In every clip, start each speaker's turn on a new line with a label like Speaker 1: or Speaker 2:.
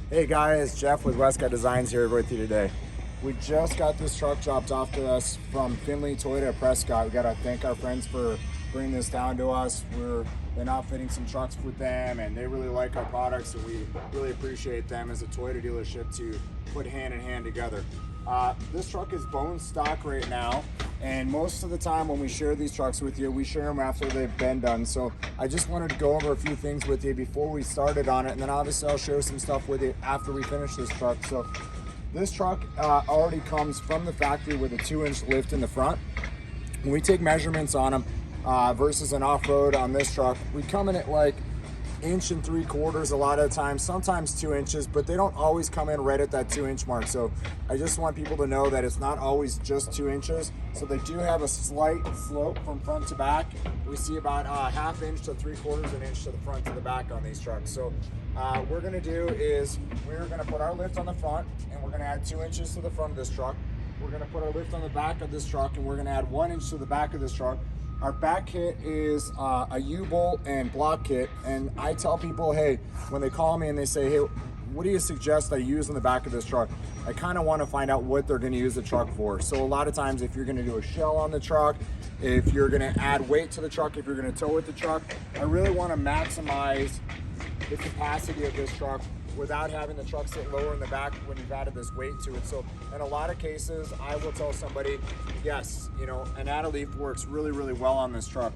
Speaker 1: Hey guys, Jeff with Westcott Designs here with you today. We just got this truck dropped off to us from Finley Toyota Prescott. We got to thank our friends for bringing this down to us. We're been outfitting some trucks with them and they really like our products, and we really appreciate them as a Toyota dealership to put hand in hand together. This truck is bone stock right now, and most of the time when we share these trucks with you, we share them after they've been done. So I just wanted to go over a few things with you before we started on it, and then obviously I'll share some stuff with you after we finish this truck. So this truck already comes from the factory with a 2-inch lift in the front. When we take measurements on them versus an off-road on this truck, we come in at like 1.75 inches a lot of the time, sometimes 2 inches, but they don't always come in right at that 2-inch mark. So I just want people to know that it's not always just 2 inches. So they do have a slight slope from front to back. We see about 1/2 inch to 3/4 inch to the front to the back on these trucks. So we're gonna do is we're gonna put our lift on the front, and we're gonna add 2 inches to the front of this truck. We're gonna put our lift on the back of this truck, and we're gonna add 1 inch to the back of this truck. Our back kit is a U-bolt and block kit, and I tell people, hey, when they call me and they say, hey, what do you suggest I use in the back of this truck? I kind of want to find out what they're going to use the truck for. So a lot of times, if you're going to do a shell on the truck, if you're going to add weight to the truck, if you're going to tow with the truck, I really want to maximize the capacity of this truck without having the truck sit lower in the back when you've added this weight to it. So in a lot of cases, I will tell somebody, yes, you know, an add leaf works really, really well on this truck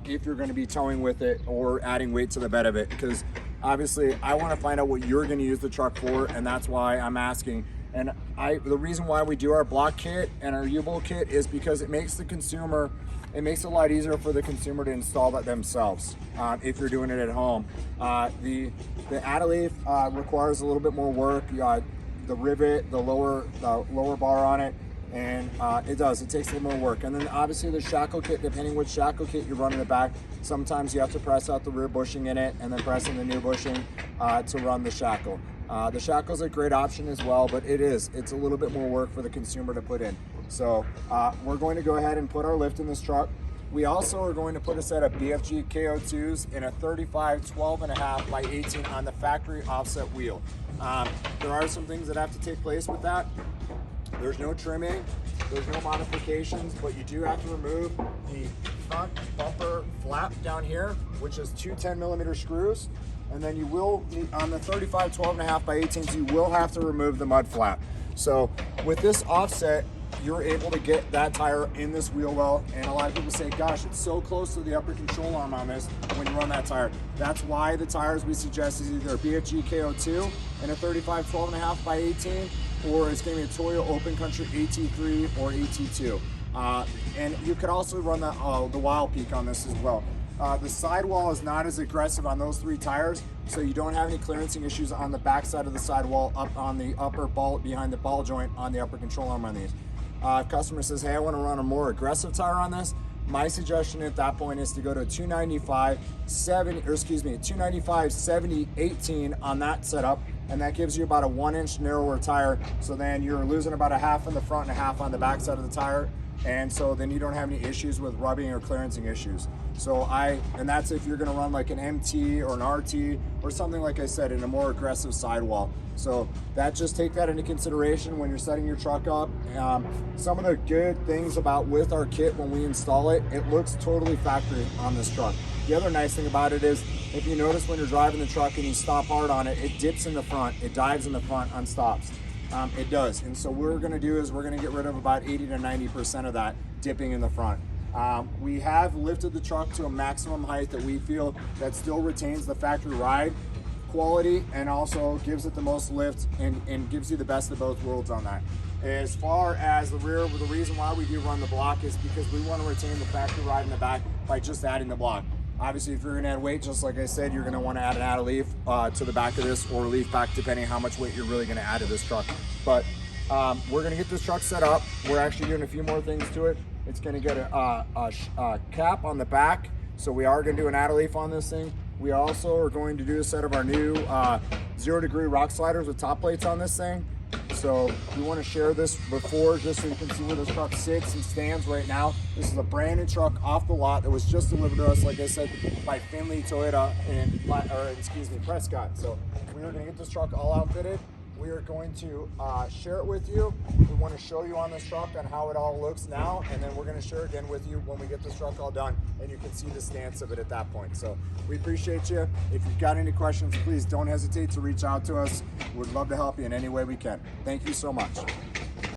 Speaker 1: if you're gonna be towing with it or adding weight to the bed of it, because obviously I wanna find out what you're gonna use the truck for, and that's why I'm asking. And the reason why we do our block kit and our U-bolt kit is because it makes it a lot easier for the consumer to install that themselves if you're doing it at home. The add-a-leaf requires a little bit more work. You got the rivet, the lower bar on it, and it takes a little more work. And then obviously the shackle kit, depending which shackle kit you run in the back, sometimes you have to press out the rear bushing in it and then press in the new bushing to run the shackle. The shackle's a great option as well, but it's a little bit more work for the consumer to put in. So we're going to go ahead and put our lift in this truck. We also are going to put a set of BFG KO2s in a 35 12.5 by 18 on the factory offset wheel. There are some things that have to take place with that. There's no trimming, there's no modifications, but you do have to remove the front bumper flap down here, which is two 10mm screws. And then you will, on the 35 12.5 by 18s, you will have to remove the mud flap. So with this offset, you're able to get that tire in this wheel well, and a lot of people say, gosh, it's so close to the upper control arm on this when you run that tire. That's why the tires we suggest is either a BFG KO2 and a 35 12.5 by 18, or it's going to be a Toyo Open Country AT3 or AT2. And you could also run the Wild Peak on this as well. The sidewall is not as aggressive on those 3 tires, so you don't have any clearancing issues on the back side of the sidewall, up on the upper ball, behind the ball joint on the upper control arm on these. If customer says, hey, I want to run a more aggressive tire on this, my suggestion at that point is to go to a 295 70 18 on that setup, and that gives you about a 1-inch narrower tire. So then you're losing about a half in the front and a half on the back side of the tire, and so then you don't have any issues with rubbing or clearancing issues. So and that's if you're going to run like an MT or an RT or something, like I said, in a more aggressive sidewall. So just take that into consideration when you're setting your truck up. Some of the good things with our kit when we install it, it looks totally factory on this truck. The other nice thing about it is, if you notice when you're driving the truck and you stop hard on it, it dips in the front, it dives in the front on stops. It does, and so what we're going to do is we're going to get rid of about 80 to 90% of that dipping in the front. We have lifted the truck to a maximum height that we feel that still retains the factory ride quality and also gives it the most lift and gives you the best of both worlds on that. As far as the rear, the reason why we do run the block is because we want to retain the factory ride in the back by just adding the block. Obviously, if you're going to add weight, just like I said, you're going to want to add an add-a-leaf to the back of this, or a leaf back, depending on how much weight you're really going to add to this truck. But we're going to get this truck set up. We're actually doing a few more things to it. It's going to get a cap on the back, so we are going to do an add-a-leaf on this thing. We also are going to do a set of our new 0-degree rock sliders with top plates on this thing. So we want to share this before, just so you can see where this truck sits and stands right now. This is a brand new truck off the lot that was just delivered to us, like I said, by Finley Toyota and Prescott. So we are going to get this truck all outfitted. We are going to share it with you. We want to show you on this truck on how it all looks now, and then we're going to share again with you when we get this truck all done, and you can see the stance of it at that point. So we appreciate you. If you've got any questions, please don't hesitate to reach out to us. We'd love to help you in any way we can. Thank you so much.